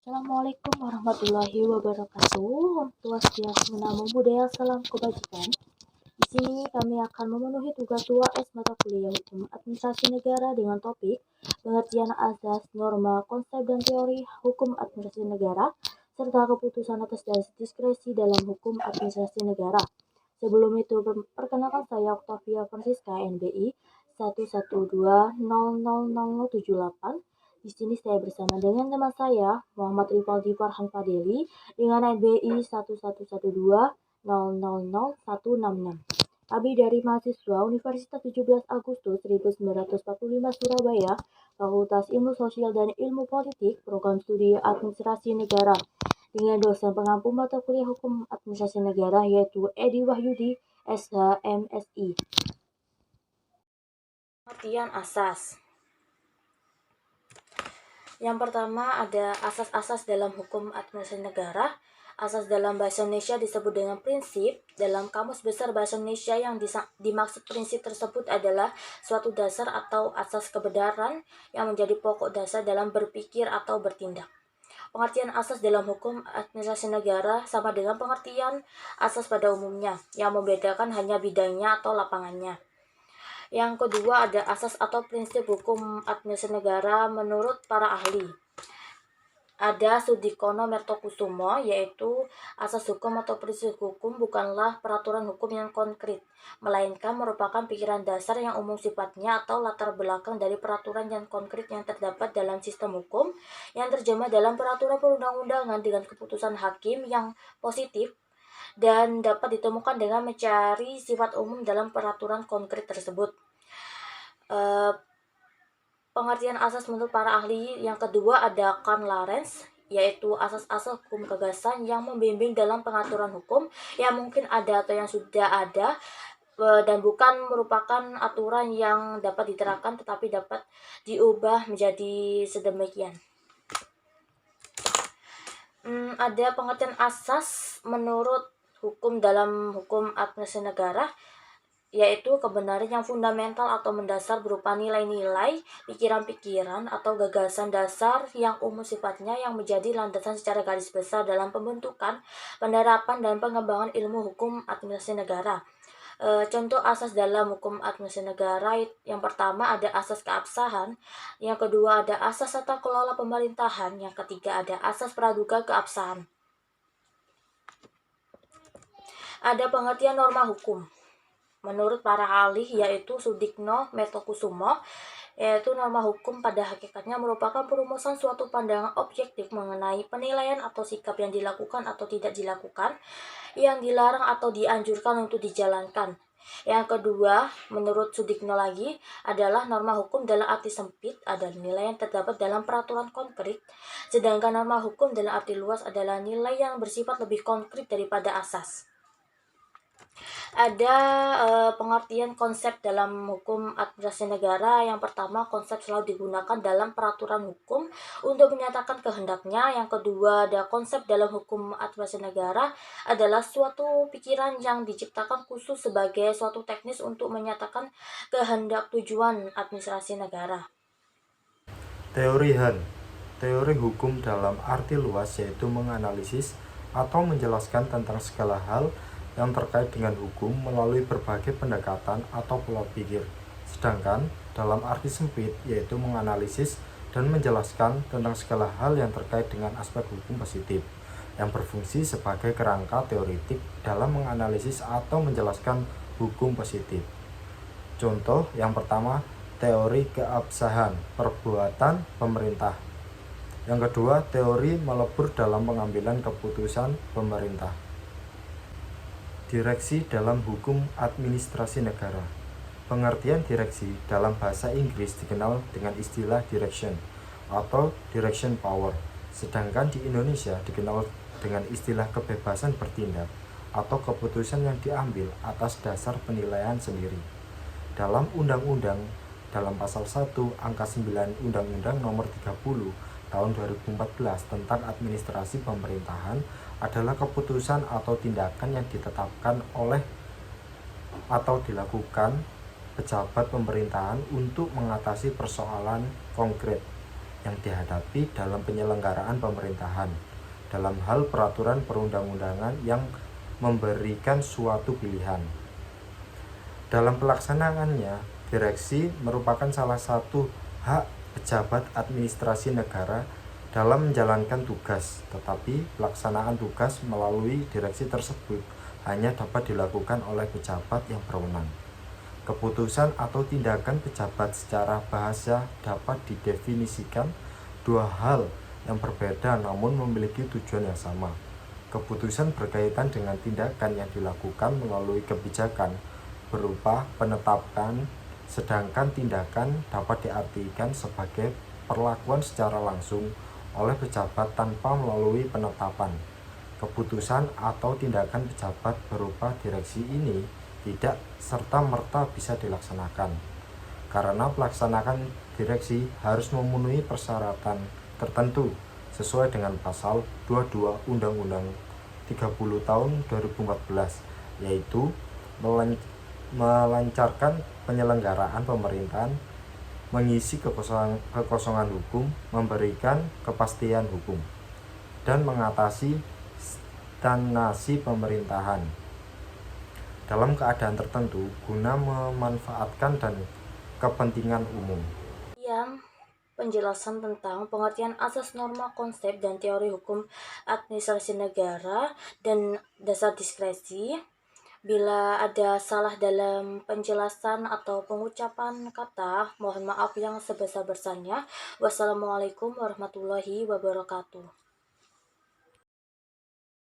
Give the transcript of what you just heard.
Assalamualaikum warahmatullahi wabarakatuh. Om Swastiastu, Namo Buddhaya, salam kebajikan. Di sini kami akan memenuhi tugas UAS mata kuliah Hukum Administrasi Negara dengan topik pengertian asas, norma, konsep dan teori hukum administrasi negara serta keputusan atas dasar diskresi dalam hukum administrasi negara. Sebelum itu, perkenalkan saya Octavia Francisca NBI 112000078. Di sini saya bersama dengan teman saya Muhammad Rivaldi Farhan Fadeli dengan NBI 11120000166. Kami dari mahasiswa Universitas 17 Agustus 1945 Surabaya, Fakultas Ilmu Sosial dan Ilmu Politik, Program Studi Administrasi Negara, dengan dosen pengampu mata kuliah Hukum Administrasi Negara yaitu Edi Wahyudi, SH, MSI. Pengertian asas. Yang pertama ada asas-asas dalam hukum administrasi negara. Asas dalam bahasa Indonesia disebut dengan prinsip. Dalam Kamus Besar Bahasa Indonesia yang dimaksud prinsip tersebut adalah suatu dasar atau asas kebenaran yang menjadi pokok dasar dalam berpikir atau bertindak. Pengertian asas dalam hukum administrasi negara sama dengan pengertian asas pada umumnya, yang membedakan hanya bidangnya atau lapangannya. Yang kedua ada asas atau prinsip hukum administrasi negara menurut para ahli. Ada Sudikono Mertokusumo, yaitu asas hukum atau prinsip hukum bukanlah peraturan hukum yang konkret, melainkan merupakan pikiran dasar yang umum sifatnya atau latar belakang dari peraturan yang konkret yang terdapat dalam sistem hukum yang terjemah dalam peraturan perundang-undangan dengan keputusan hakim yang positif dan dapat ditemukan dengan mencari sifat umum dalam peraturan konkret tersebut. Pengertian asas menurut para ahli yang kedua ada Karl Lorenz, yaitu asas-asas hukum gagasan yang membimbing dalam pengaturan hukum yang mungkin ada atau yang sudah ada dan bukan merupakan aturan yang dapat diterapkan tetapi dapat diubah menjadi sedemikian. Ada pengertian asas menurut hukum dalam hukum administrasi negara, yaitu kebenaran yang fundamental atau mendasar berupa nilai-nilai, pikiran-pikiran, atau gagasan dasar yang umum sifatnya yang menjadi landasan secara garis besar dalam pembentukan, penerapan, dan pengembangan ilmu hukum administrasi negara. Contoh asas dalam hukum administrasi negara yang pertama ada asas keabsahan, yang kedua ada asas tata kelola pemerintahan, yang ketiga ada asas praduga keabsahan. Ada pengertian norma hukum menurut para ahli yaitu Sudikno Mertokusumo, yaitu norma hukum pada hakikatnya merupakan perumusan suatu pandangan objektif mengenai penilaian atau sikap yang dilakukan atau tidak dilakukan, yang dilarang atau dianjurkan untuk dijalankan. Yang kedua, menurut Sudikno lagi, adalah norma hukum dalam arti sempit adalah nilai yang terdapat dalam peraturan konkret, sedangkan norma hukum dalam arti luas adalah nilai yang bersifat lebih konkret daripada asas. Ada pengertian konsep dalam hukum administrasi negara. Yang pertama, konsep selalu digunakan dalam peraturan hukum untuk menyatakan kehendaknya. Yang kedua, ada konsep dalam hukum administrasi negara adalah suatu pikiran yang diciptakan khusus sebagai suatu teknis untuk menyatakan kehendak tujuan administrasi negara. Teori Han. Teori hukum dalam arti luas yaitu menganalisis atau menjelaskan tentang segala hal yang terkait dengan hukum melalui berbagai pendekatan atau pola pikir. Sedangkan dalam arti sempit yaitu menganalisis dan menjelaskan tentang segala hal yang terkait dengan aspek hukum positif yang berfungsi sebagai kerangka teoretik dalam menganalisis atau menjelaskan hukum positif. Contoh yang pertama, teori keabsahan perbuatan pemerintah. Yang kedua, teori melebur dalam pengambilan keputusan pemerintah. Direksi dalam hukum administrasi negara. Pengertian direksi dalam bahasa Inggris dikenal dengan istilah direction atau direction power, sedangkan di Indonesia dikenal dengan istilah kebebasan bertindak atau keputusan yang diambil atas dasar penilaian sendiri. Dalam undang-undang, dalam pasal 1 angka 9 Undang-Undang Nomor 30 tahun 2014 tentang administrasi pemerintahan adalah keputusan atau tindakan yang ditetapkan oleh atau dilakukan pejabat pemerintahan untuk mengatasi persoalan konkret yang dihadapi dalam penyelenggaraan pemerintahan dalam hal peraturan perundang-undangan yang memberikan suatu pilihan. Dalam pelaksanaannya, direksi merupakan salah satu hak pejabat administrasi negara dalam menjalankan tugas, tetapi pelaksanaan tugas melalui direksi tersebut hanya dapat dilakukan oleh pejabat yang berwenang. Keputusan atau tindakan pejabat secara bahasa dapat didefinisikan dua hal yang berbeda namun memiliki tujuan yang sama. Keputusan berkaitan dengan tindakan yang dilakukan melalui kebijakan berupa penetapan, sedangkan tindakan dapat diartikan sebagai perlakuan secara langsung oleh pejabat tanpa melalui penetapan. Keputusan atau tindakan pejabat berupa direksi ini tidak serta-merta bisa dilaksanakan, karena pelaksanaan direksi harus memenuhi persyaratan tertentu sesuai dengan pasal 22 Undang-Undang 30 tahun 2014, yaitu melancarkan penyelenggaraan pemerintahan, mengisi kekosongan hukum, memberikan kepastian hukum, dan mengatasi stagnasi pemerintahan dalam keadaan tertentu guna memanfaatkan dan kepentingan umum. Yang penjelasan tentang pengertian asas norma konsep dan teori hukum administrasi negara dan dasar diskresi. Bila ada salah dalam penjelasan atau pengucapan kata, mohon maaf yang sebesar-besarnya. Wassalamualaikum warahmatullahi wabarakatuh.